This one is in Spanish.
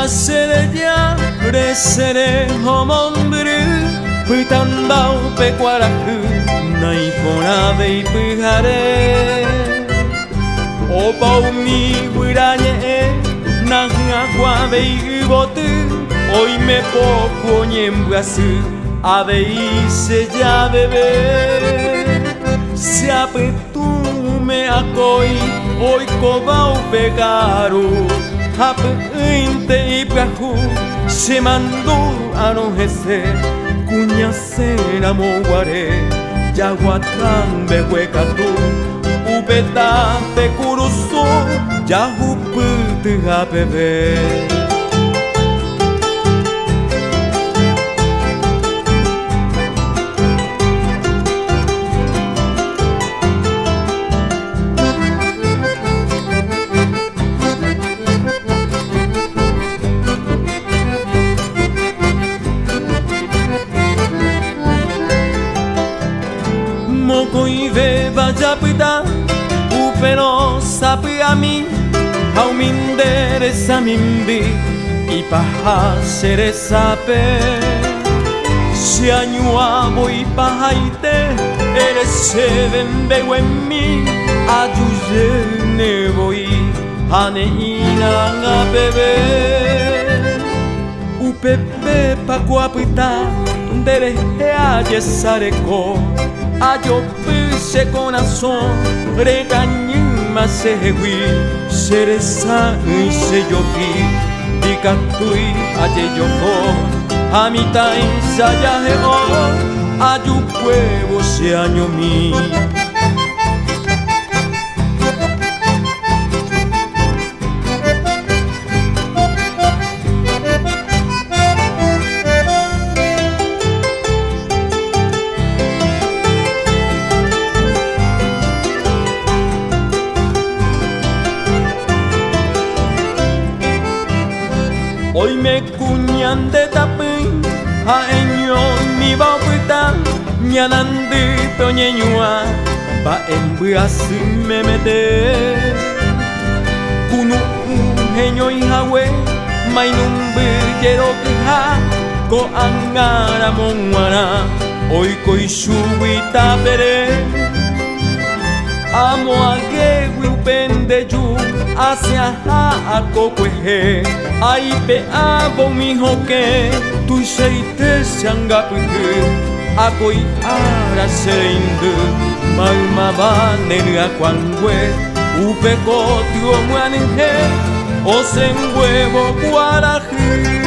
Asereya resere homondru Putambao pecuarahu Naipona veipujare Opau mi burañe Nangakwa veibotu Hoy me poco ñembuasu Avei se ya bebé Se apetume akoi Hoy kobau pegaru Hape inte ibrahu Se mandó a no jese Cuña sera moguare Yaguatán behuecatu Upeta pecuruso Yahuputu bebé Mokoi ve vaya pita Upero sapi a mí Aumindere samimbi Y paja sere sape Si añua voy pajaite Eres se vembeo en mí Ayuye ne voy Ane ina bebé Upepe pa kuapita Dere aye sareko Ayo pise corazón Regañima se hui Seresa y se yoki Dikatui aye yoko Amita insaya hego Ayu huevo se año mi Hoy me cuñan de tapín, a eño mi bauta, ñanandi toñeñua, va en buas me mete. Kunu eño y hawe, mainum billero queja, ko angara monguara, hoy koi subita pere. Amo a que upende yu hacia a cocueje Ay pe abo mi hoque tu seite sangapuke Akoi ara seindu Malma baneri a kwangwe Upe kotio muanenge Osen huevo guaraji